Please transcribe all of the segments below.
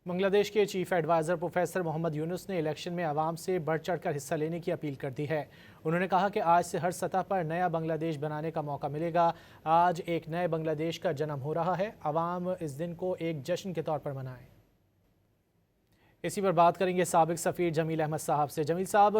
بنگلہ دیش کے chief adviser professor محمد یونس نے الیکشن میں عوام سے بڑھ چڑھ کر حصہ لینے کی اپیل کر دی ہے۔ انہوں نے کہا کہ آج سے ہر سطح پر نیا بنگلہ دیش بنانے کا موقع ملے گا۔ آج ایک نئے بنگلہ دیش کا جنم ہو رہا ہے۔ عوام اس دن کو ایک جشن کے طور پر منائیں۔ اسی پر بات کریں گے سابق سفیر جمیل احمد صاحب سے۔ جمیل صاحب،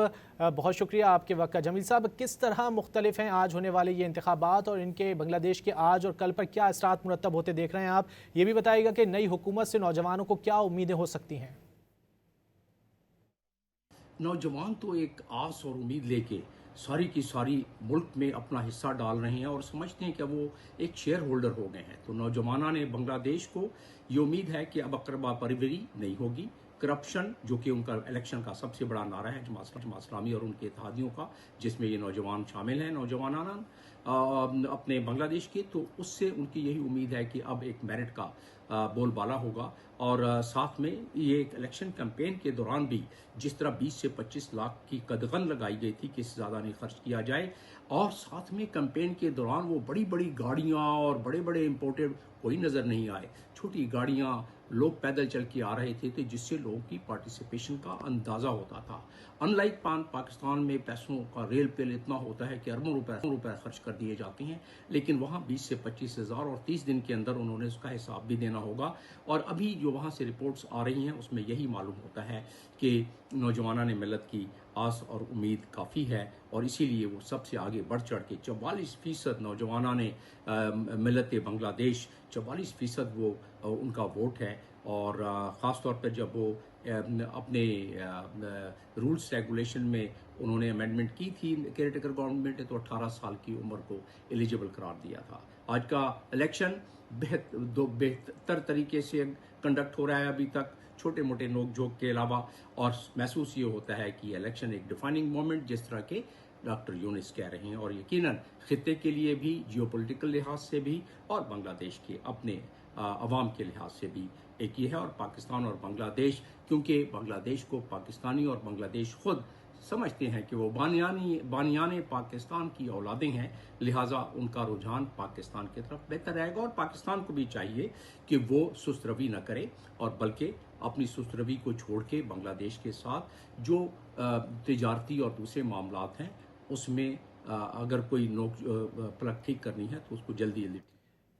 بہت شکریہ آپ کے وقت کا۔ جمیل صاحب، کس طرح مختلف ہیں آج ہونے والے یہ انتخابات اور ان کے بنگلہ دیش کے آج اور کل پر کیا اثرات مرتب ہوتے دیکھ رہے ہیں آپ؟ یہ بھی بتائیے گا کہ نئی حکومت سے نوجوانوں کو کیا امیدیں ہو سکتی ہیں؟ نوجوان تو ایک آس اور امید لے کے ساری کی ساری ملک میں اپنا حصہ ڈال رہے ہیں اور سمجھتے ہیں کہ وہ ایک شیئر ہولڈر ہو گئے ہیں۔ تو نوجوانوں نے بنگلہ دیش کو یہ امید ہے کہ اب اقربا پروری نہیں ہوگی، کرپشن جو کہ ان کا الیکشن کا سب سے بڑا نعرہ ہے جماعت اسلامی اور ان کے اتحادیوں کا، جس میں یہ نوجوان شامل ہیں، نوجوانان اپنے بنگلہ دیش کے، تو اس سے ان کی یہی امید ہے کہ اب ایک میرٹ کا بول بالا ہوگا۔ اور ساتھ میں یہ ایک الیکشن کیمپین کے دوران بھی جس طرح 20 سے 25 لاکھ کی قدغن لگائی گئی تھی کہ اس سے زیادہ نہیں خرچ کیا جائے، اور ساتھ میں کیمپین کے دوران وہ بڑی بڑی گاڑیاں اور بڑے بڑے امپورٹڈ کوئی نظر نہیں آئے، چھوٹی گاڑیاں، لوگ پیدل چل کے آ رہے تھے، تو جس سے لوگوں کی پارٹیسپیشن کا اندازہ ہوتا تھا۔ ان لائک پاکستان میں پیسوں کا ریل پیل اتنا ہوتا ہے کہ اربوں روپے خرچ کر دیے جاتے ہیں، لیکن وہاں 20 سے 25 ہزار اور 30 دن کے اندر انہوں نے اس کا حساب بھی دینا ہوگا۔ اور ابھی جو وہاں سے رپورٹس آ رہی ہیں اس میں یہی معلوم ہوتا ہے کہ نوجوانان ملت کی آس اور امید کافی ہے، اور اسی لیے وہ سب سے آگے بڑھ چڑھ کے 44% نوجوانان ملت بنگلہ دیش، 44% وہ ان کا ووٹ ہے۔ اور خاص طور پر جب وہ اپنے رولز ریگولیشن میں انہوں نے امینڈمنٹ کی تھی، کیئر ٹیکر گورنمنٹ نے تو 18 سال کی عمر کو ایلیجیبل قرار دیا تھا۔ آج کا الیکشن بہتر طریقے سے کنڈکٹ ہو رہا ہے ابھی تک، چھوٹے موٹے نوک جھوک کے علاوہ، اور محسوس یہ ہوتا ہے کہ یہ الیکشن ایک ڈیفائننگ مومنٹ جس طرح کے ڈاکٹر یونس کہہ رہے ہیں، اور یقیناً خطے کے لیے بھی، جیو پولیٹیکل لحاظ سے بھی، اور بنگلہ دیش کے اپنے عوام کے لحاظ سے بھی ایک یہ ہے۔ اور پاکستان اور بنگلہ دیش، کیونکہ بنگلہ دیش کو پاکستانی اور بنگلہ دیش خود سمجھتے ہیں کہ وہ بانیان پاکستان کی اولادیں ہیں، لہٰذا ان کا رجحان پاکستان کی طرف بہتر رہے گا۔ اور پاکستان کو بھی چاہیے کہ وہ سست روی نہ کرے، اور بلکہ اپنی سست روی کو چھوڑ کے بنگلہ دیش کے ساتھ جو تجارتی اور دوسرے معاملات ہیں اس میں اگر کوئی پلک ٹھیک کرنی ہے تو اس کو جلدی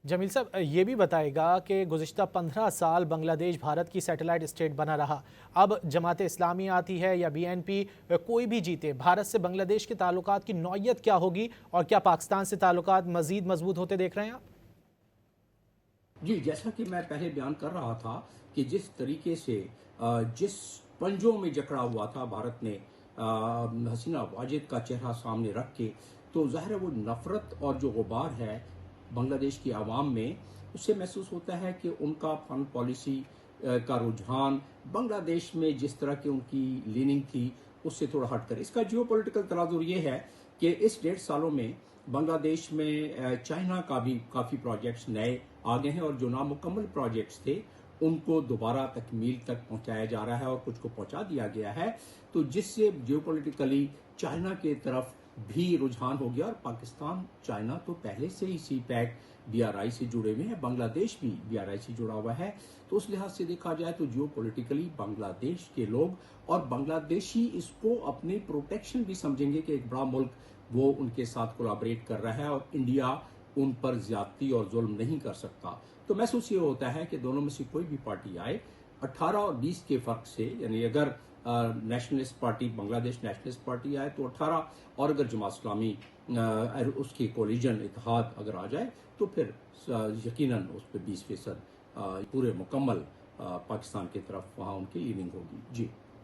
جمیل صاحب، یہ بھی بتائے گا کہ گزشتہ 15 سال بنگلہ دیش بھارت کی سیٹلائٹ اسٹیٹ بنا رہا، اب جماعت اسلامی آتی ہے یا BNP، کوئی بھی جیتے، بھارت سے بنگلہ دیش کے تعلقات کی نوعیت کیا ہوگی، اور کیا پاکستان سے تعلقات مزید مضبوط ہوتے دیکھ رہے ہیں آپ؟ جی، جیسا کہ میں پہلے بیان کر رہا تھا کہ جس طریقے سے جس پنجوں میں جکڑا ہوا تھا بھارت نے حسینہ واجد کا چہرہ سامنے رکھ کے، تو ظاہر ہے وہ نفرت اور جو غبار ہے بنگلہ دیش کی عوام میں، اس سے محسوس ہوتا ہے کہ ان کا فارن پالیسی کا رجحان بنگلہ دیش میں جس طرح کی ان کی لیننگ تھی اس سے تھوڑا ہٹ کر، اس کا جیو پولیٹیکل تناظر یہ ہے کہ اس 1.5 سالوں میں بنگلہ دیش میں چائنا کا بھی کافی پروجیکٹس نئے آ گئے ہیں، اور جو نامکمل پروجیکٹس تھے ان کو دوبارہ تکمیل تک پہنچایا جا رہا ہے اور کچھ کو پہنچا دیا گیا ہے، تو جس سے جیو پولیٹیکلی چائنا کے طرف بھی رجحان ہو گیا۔ اور پاکستان چائنا تو پہلے سے ہی سی پیک BRI سے جڑے ہوئے ہیں، بنگلہ دیش بھی BRI سے جڑا ہوا ہے، تو اس لحاظ سے دیکھا جائے تو جیو پولیٹیکلی بنگلہ دیش کے لوگ اور بنگلہ دیشی اس کو اپنی پروٹیکشن بھی سمجھیں گے کہ ایک بڑا ملک وہ ان کے ساتھ کولیبریٹ کر رہا ہے اور انڈیا ان پر زیادتی اور ظلم نہیں کر سکتا۔ تو محسوس یہ ہوتا ہے کہ دونوں میں سے کوئی بھی پارٹی آئے، 18 اور 20 کے فرق سے، یعنی اگر نیشنلسٹ پارٹی، بنگلہ دیش نیشنلسٹ پارٹی آئے تو 18، اور اگر جماعت اسلامی اس کی کولیجن اتحاد اگر آ جائے تو پھر یقیناً اس پہ 20% پورے مکمل پاکستان کی طرف وہاں ان کی لیننگ ہوگی۔ جی۔